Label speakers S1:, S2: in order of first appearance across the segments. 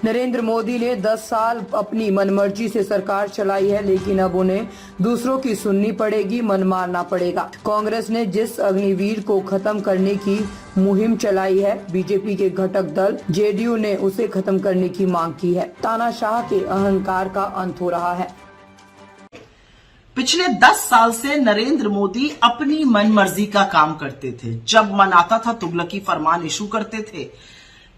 S1: नरेंद्र मोदी ने 10 साल अपनी मनमर्जी से सरकार चलाई है, लेकिन अब उन्हें दूसरों की सुननी पड़ेगी, मन मारना पड़ेगा। कांग्रेस ने जिस अग्निवीर को खत्म करने की मुहिम चलाई है, बीजेपी के घटक दल जेडीयू ने उसे खत्म करने की मांग की है। तानाशाह के अहंकार का अंत हो रहा है।
S2: पिछले 10 साल से नरेंद्र मोदी अपनी मनमर्जी का काम करते थे। जब मन आता था तुगलकी फरमान इशू करते थे।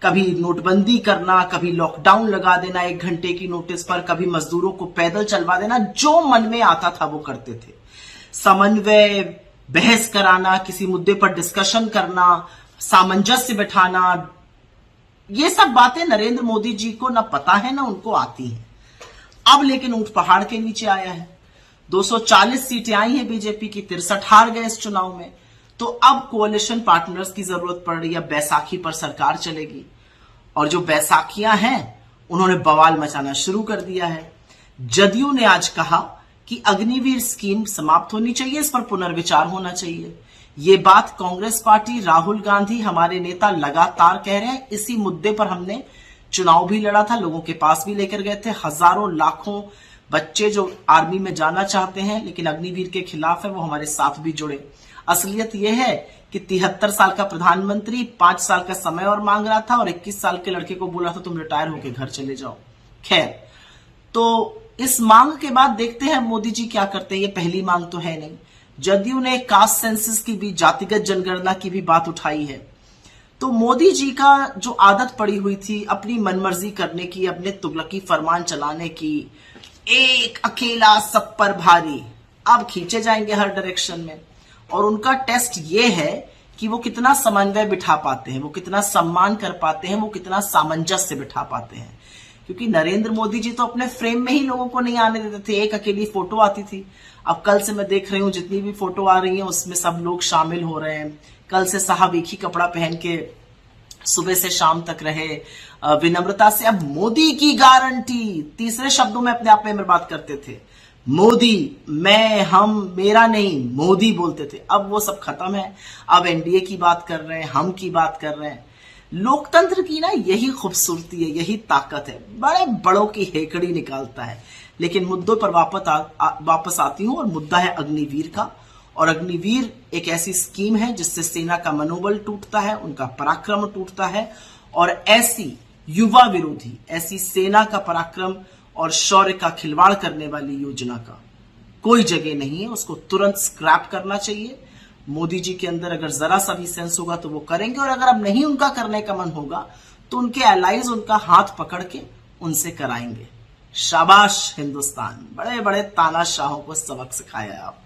S2: कभी नोटबंदी करना, कभी लॉकडाउन लगा देना 1 घंटे की नोटिस पर, कभी मजदूरों को पैदल चलवा देना, जो मन में आता था वो करते थे। समन्वय, बहस कराना, किसी मुद्दे पर डिस्कशन करना, सामंजस्य बिठाना, ये सब बातें नरेंद्र मोदी जी को ना पता है ना उनको आती है। अब लेकिन ऊंट पहाड़ के नीचे आया है। 240 सीटें आई हैं बीजेपी की, 63 हार गए इस चुनाव में। तो अब कोalition पार्टनर्स की जरूरत पड़ रही है। बैसाखी पर सरकार चलेगी और जो बैसाखियां हैं उन्होंने बवाल मचाना शुरू कर दिया है। जदयू ने आज कहा कि अग्निवीर स्कीम समाप्त होनी चाहिए, इस पर पुनर्विचार होना चाहिए। ये बात कांग्रेस पार्टी, राहुल गांधी, हमारे नेता लगातार कह रहे हैं। इसी मुद्दे पर हमने चुनाव भी लड़ा था, लोगों के पास भी लेकर गए थे। हजारों लाखों बच्चे जो आर्मी में जाना चाहते हैं लेकिन अग्निवीर के खिलाफ है, वो हमारे साथ भी जुड़े। असलियत यह है कि 73 साल का प्रधानमंत्री 5 साल का समय और मांग रहा था और 21 साल के लड़के को बोला था तुम रिटायर होकर घर चले जाओ। खैर, तो इस मांग के बाद देखते हैं मोदी जी क्या करते हैं। ये पहली मांग तो है नहीं। जदयू ने कास्ट सेंसस की भी, जातिगत जनगणना की भी बात उठाई है। तो मोदी जी का जो आदत पड़ी हुई थी अपनी मनमर्जी करने की, अपने तुगलकी फरमान चलाने की, एक अकेला सब पर भारी, अब खींचे जाएंगे हर डायरेक्शन में। और उनका टेस्ट ये है कि वो कितना समन्वय बिठा पाते हैं, वो कितना सम्मान कर पाते हैं, वो कितना सामंजस्य बिठा पाते हैं। क्योंकि नरेंद्र मोदी जी तो अपने फ्रेम में ही लोगों को नहीं आने देते थे। एक अकेली फोटो आती थी। अब कल से मैं देख रही हूं जितनी भी फोटो आ रही है उसमें सब लोग शामिल हो रहे हैं। कल से साहब एक ही कपड़ा पहन के सुबह से शाम तक रहे, विनम्रता से। अब मोदी की गारंटी, तीसरे शब्दों में अपने आप में बात करते थे। मोदी, मैं, हम, मेरा नहीं, मोदी बोलते थे। अब वो सब खत्म है। अब एनडीए की बात कर रहे हैं, हम की बात कर रहे हैं। लोकतंत्र की ना यही खूबसूरती है, यही ताकत है। बड़े बड़ों की हेकड़ी निकालता है। लेकिन मुद्दों पर वापस आती हूं और मुद्दा है अग्निवीर का। और अग्निवीर एक ऐसी स्कीम है जिससे सेना का मनोबल टूटता है, उनका पराक्रम टूटता है। और ऐसी युवा विरोधी, ऐसी सेना का पराक्रम और शौर्य का खिलवाड़ करने वाली योजना का कोई जगह नहीं है। उसको तुरंत स्क्रैप करना चाहिए। मोदी जी के अंदर अगर जरा सा भी सेंस होगा तो वो करेंगे, और अगर अब नहीं उनका करने का मन होगा तो उनके एलाइज उनका हाथ पकड़ के उनसे कराएंगे। शाबाश हिंदुस्तान, बड़े बड़े तानाशाहों को सबक सिखाया आप।